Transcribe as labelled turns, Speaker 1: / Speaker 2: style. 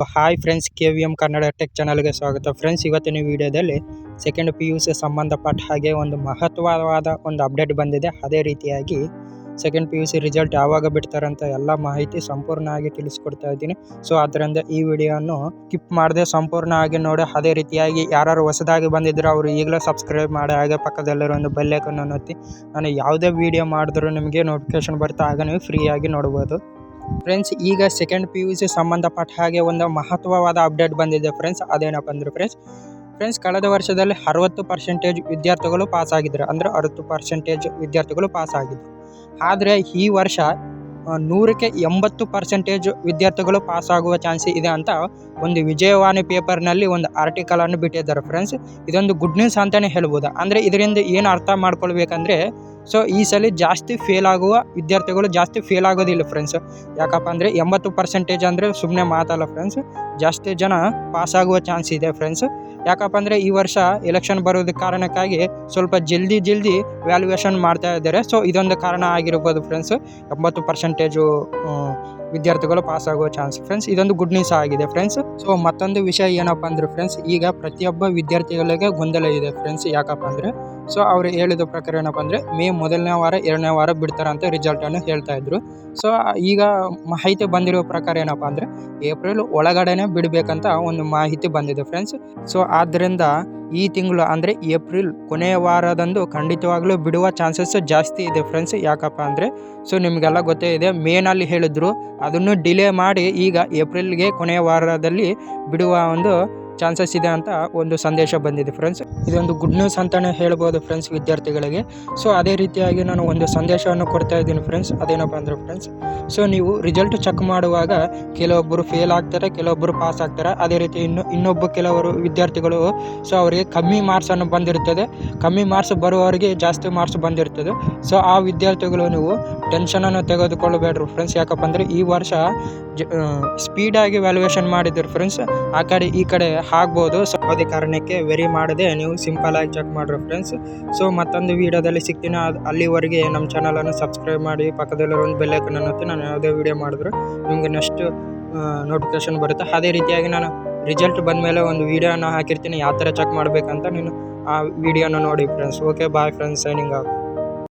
Speaker 1: Hi friends, KVM Kannada tech ಚಾನಲ್ಗೆ ಸ್ವಾಗತ. Friends, ಇವತ್ತಿನ ವಿಡಿಯೋದಲ್ಲಿ ಸೆಕೆಂಡ್ PUC ಸಂಬಂಧಪಟ್ಟ ಹಾಗೆ ಒಂದು ಮಹತ್ವವಾದ ಒಂದು ಅಪ್ಡೇಟ್ ಬಂದಿದೆ. ಅದೇ ರೀತಿಯಾಗಿ ಸೆಕೆಂಡ್ PUC ರಿಸಲ್ಟ್ ಯಾವಾಗ ಬಿಡ್ತಾರಂತ ಎಲ್ಲ ಮಾಹಿತಿ ಸಂಪೂರ್ಣವಾಗಿ ತಿಳಿಸ್ಕೊಡ್ತಾ ಇದ್ದೀನಿ. ಸೊ ಅದರಿಂದ ಈ ವಿಡಿಯೋವನ್ನು ಸ್ಕಿಪ್ ಮಾಡದೆ ಸಂಪೂರ್ಣ ಆಗಿ ನೋಡಿ. ಅದೇ ರೀತಿಯಾಗಿ ಯಾರು ಹೊಸದಾಗಿ ಬಂದಿದ್ರು ಅವರು ಈಗಲೇ ಸಬ್ಸ್ಕ್ರೈಬ್ ಮಾಡಿ, ಹಾಗೆ ಪಕ್ಕದಲ್ಲಿರೋ ಒಂದು ಬೆಲ್ ಐಕಾನ್ ಅನ್ನು ಒತ್ತಿ ನಾನು ಯಾವುದೇ ವಿಡಿಯೋ ಮಾಡಿದ್ರು ನಿಮಗೆ ನೋಟಿಫಿಕೇಶನ್ ಬರುತ್ತೆ, ಆಗ ನೀವು ಫ್ರೀಯಾಗಿ ನೋಡ್ಬೋದು. ಫ್ರೆಂಡ್ಸ್, ಈಗ ಸೆಕೆಂಡ್ PUC ಸಂಬಂಧಪಟ್ಟ ಹಾಗೆ ಒಂದು ಮಹತ್ವವಾದ ಅಪ್ಡೇಟ್ ಬಂದಿದೆ ಫ್ರೆಂಡ್ಸ್. ಅದೇನಪ್ಪ ಅಂದ್ರೆ ಫ್ರೆಂಡ್ಸ್ ಕಳೆದ ವರ್ಷದಲ್ಲಿ 60% ವಿದ್ಯಾರ್ಥಿಗಳು ಪಾಸ್ ಆಗಿದ್ರು, ಅಂದರೆ 60% ವಿದ್ಯಾರ್ಥಿಗಳು ಪಾಸ್ ಆಗಿದ್ರು. ಆದರೆ ಈ ವರ್ಷ 100ಕ್ಕೆ 80% ವಿದ್ಯಾರ್ಥಿಗಳು ಪಾಸ್ ಆಗುವ ಚಾನ್ಸ್ ಇದೆ ಅಂತ ಒಂದು ವಿಜಯವಾಣಿ ಪೇಪರ್ನಲ್ಲಿ ಒಂದು ಆರ್ಟಿಕಲನ್ನು ಬಿಟ್ಟಿದ್ದಾರೆ ಫ್ರೆಂಡ್ಸ್. ಇದೊಂದು ಗುಡ್ ನ್ಯೂಸ್ ಅಂತಲೇ ಹೇಳ್ಬೋದು. ಅಂದರೆ ಇದರಿಂದ ಏನು ಅರ್ಥ ಮಾಡ್ಕೊಳ್ಬೇಕಂದ್ರೆ, ಸೊ ಈ ಸಲ ಜಾಸ್ತಿ ಫೇಲ್ ಆಗುವ ವಿದ್ಯಾರ್ಥಿಗಳು ಜಾಸ್ತಿ ಫೇಲ್ ಆಗೋದಿಲ್ಲ ಫ್ರೆಂಡ್ಸ್. ಯಾಕಪ್ಪ ಅಂದರೆ 80% ಅಂದರೆ ಸುಮ್ಮನೆ ಮಾತಲ್ಲ ಫ್ರೆಂಡ್ಸ್, ಜಾಸ್ತಿ ಜನ ಪಾಸ್ ಆಗುವ ಚಾನ್ಸ್ ಇದೆ ಫ್ರೆಂಡ್ಸ್. ಯಾಕಪ್ಪ ಅಂದರೆ ಈ ವರ್ಷ ಎಲೆಕ್ಷನ್ ಬರೋದ ಕಾರಣಕ್ಕಾಗಿ ಸ್ವಲ್ಪ ಜಲ್ದಿ ವ್ಯಾಲ್ಯೂಯೇಷನ್ ಮಾಡ್ತಾ ಇದ್ದಾರೆ. ಸೊ ಇದೊಂದು ಕಾರಣ ಆಗಿರ್ಬೋದು ಫ್ರೆಂಡ್ಸ್, 80% ವಿದ್ಯಾರ್ಥಿಗಳು ಪಾಸ್ ಆಗುವ ಚಾನ್ಸ್ ಫ್ರೆಂಡ್ಸ್. ಇದೊಂದು ಗುಡ್ ನ್ಯೂಸ್ ಆಗಿದೆ ಫ್ರೆಂಡ್ಸ್. ಸೊ ಮತ್ತೊಂದು ವಿಷಯ ಏನಪ್ಪ ಅಂದರೆ ಫ್ರೆಂಡ್ಸ್, ಈಗ ಪ್ರತಿಯೊಬ್ಬ ವಿದ್ಯಾರ್ಥಿಗಳಿಗೆ ಗೊಂದಲ ಇದೆ ಫ್ರೆಂಡ್ಸ್. ಯಾಕಪ್ಪ ಅಂದರೆ ಸೊ ಅವರು ಹೇಳಿದ ಪ್ರಕಾರ ಏನಪ್ಪ ಅಂದರೆ ಮೇ 1ನೇ ವಾರ 2ನೇ ವಾರ ಬಿಡ್ತಾರಂತ ರಿಸಲ್ಟನ್ನು ಹೇಳ್ತಾ ಇದ್ರು. ಸೊ ಈಗ ಮಾಹಿತಿ ಬಂದಿರೋ ಪ್ರಕಾರ ಏನಪ್ಪ ಅಂದರೆ ಏಪ್ರಿಲ್ ಒಳಗಡೆನೆ ಬಿಡಬೇಕಂತ ಒಂದು ಮಾಹಿತಿ ಬಂದಿದೆ ಫ್ರೆಂಡ್ಸ್. ಸೊ ಆದ್ದರಿಂದ ಈ ತಿಂಗಳು ಅಂದರೆ ಏಪ್ರಿಲ್ ಕೊನೆಯ ವಾರದಂದು ಖಂಡಿತವಾಗ್ಲೂ ಬಿಡುವ ಚಾನ್ಸಸ್ ಜಾಸ್ತಿ ಇದೆ ಫ್ರೆಂಡ್ಸ್. ಯಾಕಪ್ಪ ಅಂದರೆ ಸೊ ನಿಮಗೆಲ್ಲ ಗೊತ್ತೇ ಇದೆ, ಮೇನಲ್ಲಿ ಹೇಳಿದ್ರು, ಅದನ್ನು ಡಿಲೇ ಮಾಡಿ ಈಗ ಏಪ್ರಿಲ್ಗೆ ಕೊನೆಯ ವಾರದಲ್ಲಿ ಬಿಡುವ ಒಂದು ಚಾನ್ಸಸ್ ಇದೆ ಅಂತ ಒಂದು ಸಂದೇಶ ಬಂದಿದೆ ಫ್ರೆಂಡ್ಸ್. ಇದೊಂದು ಗುಡ್ ನ್ಯೂಸ್ ಅಂತಲೇ ಹೇಳ್ಬೋದು ಫ್ರೆಂಡ್ಸ್ ವಿದ್ಯಾರ್ಥಿಗಳಿಗೆ. ಸೊ ಅದೇ ರೀತಿಯಾಗಿ ನಾನು ಒಂದು ಸಂದೇಶವನ್ನು ಕೊಡ್ತಾ ಇದ್ದೀನಿ ಫ್ರೆಂಡ್ಸ್. ಅದೇನಪ್ಪ ಅಂದರೆ ಫ್ರೆಂಡ್ಸ್, ಸೊ ನೀವು ರಿಸಲ್ಟ್ ಚೆಕ್ ಮಾಡುವಾಗ ಕೆಲವೊಬ್ಬರು ಫೇಲ್ ಆಗ್ತಾರೆ, ಕೆಲವೊಬ್ಬರು ಪಾಸ್ ಆಗ್ತಾರೆ. ಅದೇ ರೀತಿ ಕೆಲವರು ವಿದ್ಯಾರ್ಥಿಗಳು ಸೊ ಅವರಿಗೆ ಕಮ್ಮಿ ಮಾರ್ಕ್ಸನ್ನು ಬಂದಿರ್ತದೆ, ಕಮ್ಮಿ ಮಾರ್ಕ್ಸ್ ಬರುವವರಿಗೆ ಜಾಸ್ತಿ ಮಾರ್ಕ್ಸ್ ಬಂದಿರ್ತದೆ. ಸೊ ಆ ವಿದ್ಯಾರ್ಥಿಗಳು ನೀವು ಟೆನ್ಷನನ್ನು ತೆಗೆದುಕೊಳ್ಳಬೇಡ್ರಿ ಫ್ರೆಂಡ್ಸ್. ಯಾಕಪ್ಪ ಅಂದರೆ ಈ ವರ್ಷ ಸ್ಪೀಡಾಗಿ ವ್ಯಾಲ್ಯೂಯೇಷನ್ ಮಾಡಿದ್ರು ಫ್ರೆಂಡ್ಸ್, ಆ ಕಡೆ ಈ ಕಡೆ ಆಗ್ಬೋದು. ಸೊ ಅದೇ ಕಾರಣಕ್ಕೆ ವೆರಿ ಮಾಡದೆ ನೀವು ಸಿಂಪಲ್ ಆಗಿ ಚೆಕ್ ಮಾಡ್ರಿ ಫ್ರೆಂಡ್ಸ್. ಸೊ ಮತ್ತೊಂದು ವಿಡಿಯೋದಲ್ಲಿ ಸಿಗ್ತೀನಿ. ಅಲ್ಲಿವರೆಗೆ ನಮ್ಮ ಚಾನಲನ್ನು ಸಬ್ಸ್ಕ್ರೈಬ್ ಮಾಡಿ, ಪಕ್ಕದಲ್ಲಿರೋ ಒಂದು ಬೆಲ್ ಐಕಾನ್ ಅನ್ನು ಒತ್ತಿ ನಾನು ಯಾವುದೇ ವಿಡಿಯೋ ಮಾಡಿದ್ರು ನಿಮಗೆ ನೆಕ್ಸ್ಟ್ ನೋಟಿಫಿಕೇಶನ್ ಬರುತ್ತೆ. ಅದೇ ರೀತಿಯಾಗಿ ನಾನು ರಿಸಲ್ಟ್ ಬಂದ ಮೇಲೆ ಒಂದು ವಿಡಿಯೋನ ಹಾಕಿರ್ತೀನಿ, ಯಾವ ಥರ ಚೆಕ್ ಮಾಡಬೇಕಂತ ನೀನು ಆ ವಿಡಿಯೋನ ನೋಡಿ friends. Okay, bye friends, signing of.